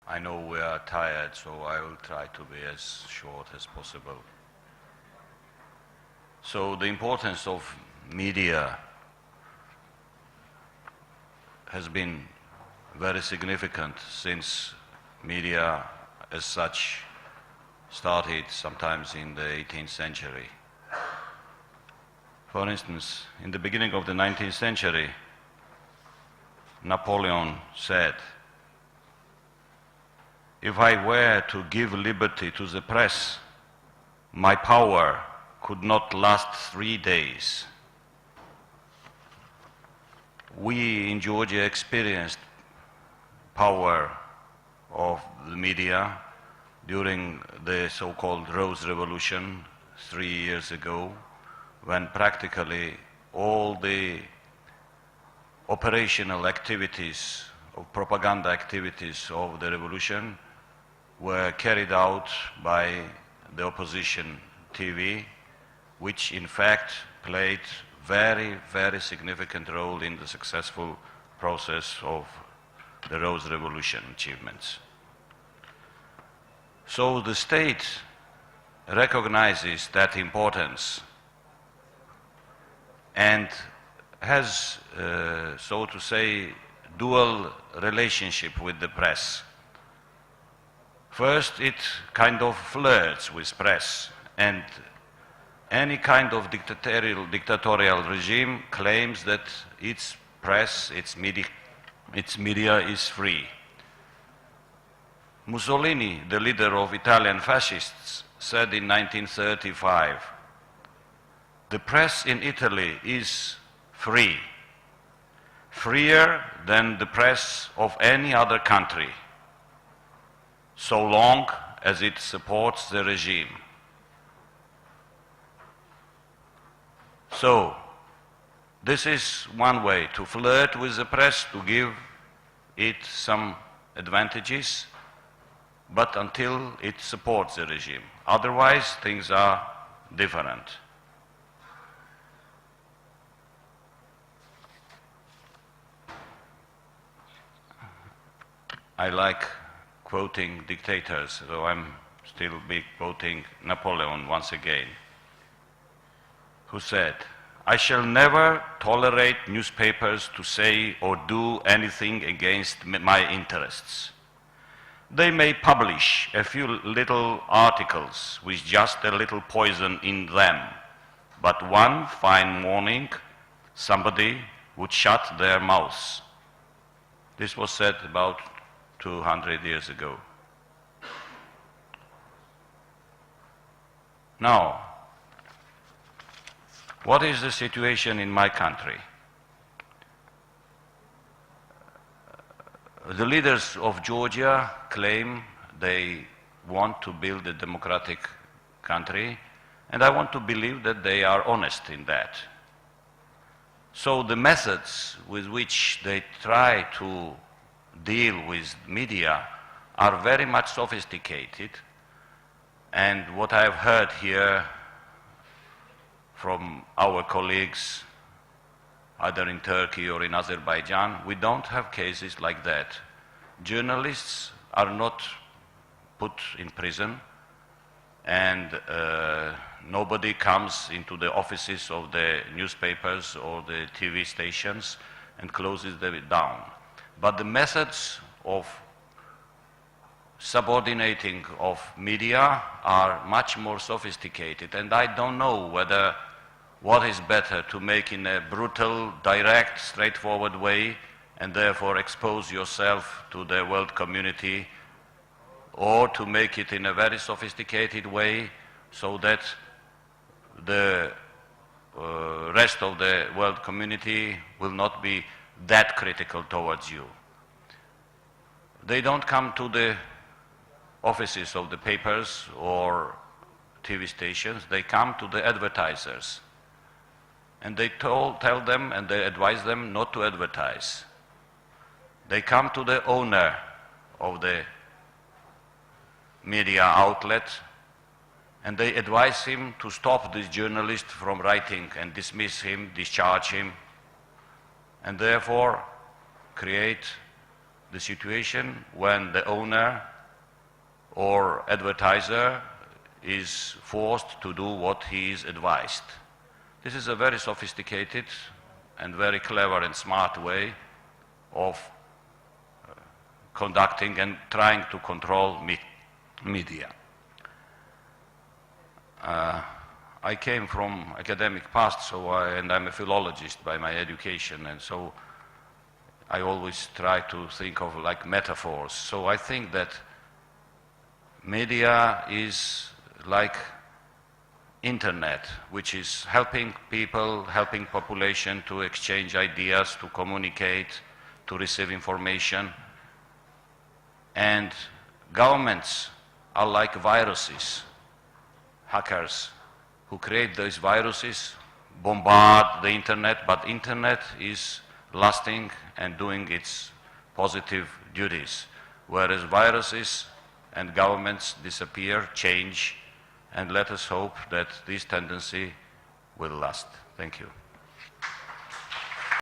I know we are tired, so I will try to be as short as possible. So the importance of media has been very significant since media as such started sometimes in the 18th century. For instance, in the beginning of the 19th century, Napoleon said, "If I were to give liberty to the press, my power could not last 3 days." We in Georgia experienced power of the media during the so-called Rose Revolution 3 years ago, when practically all the operational activities, of propaganda activities of the revolution were carried out by the opposition TV, which in fact played very, very significant role in the successful process of the Rose Revolution achievements. So the state recognizes that importance and has, so to say, dual relationship with the press. First, it kind of flirts with press, and any kind of dictatorial regime claims that its press, its media is free. Mussolini, the leader of Italian fascists, said in 1935, "The press in Italy is free, freer than the press of any other country, so long as it supports the regime." So, this is one way to flirt with the press, to give it some advantages, but until it supports the regime. Otherwise, things are different. I like quoting dictators, so I'm still quoting Napoleon once again, who said, "I shall never tolerate newspapers to say or do anything against my interests. They may publish a few little articles with just a little poison in them, but one fine morning somebody would shut their mouths." This was said about 200 years ago. Now, what is the situation in my country? The leaders of Georgia claim they want to build a democratic country, and I want to believe that they are honest in that. So the methods with which they try to deal with media are very much sophisticated, and what I have heard here from our colleagues, either in Turkey or in Azerbaijan, we don't have cases like that. Journalists are not put in prison, and nobody comes into the offices of the newspapers or the TV stations and closes them down. But the methods of subordinating of media are much more sophisticated, and I don't know whether what is better, to make in a brutal, direct, straightforward way and therefore expose yourself to the world community, or to make it in a very sophisticated way so that the rest of the world community will not be that critical towards you. They don't come to the offices of the papers or TV stations, they come to the advertisers. And they tell them and they advise them not to advertise. They come to the owner of the media outlet and they advise him to stop this journalist from writing and dismiss him, discharge him, and therefore create the situation when the owner or advertiser is forced to do what he is advised. This is a very sophisticated and very clever and smart way of conducting and trying to control media. I came from academic past, and I'm a philologist by my education, and so I always try to think of like metaphors. So I think that media is like internet, which is helping people, helping population to exchange ideas, to communicate, to receive information. And governments are like viruses, hackers who create those viruses, bombard the internet, but internet is lasting and doing its positive duties, whereas viruses and governments disappear, change, and let us hope that this tendency will last. Thank you.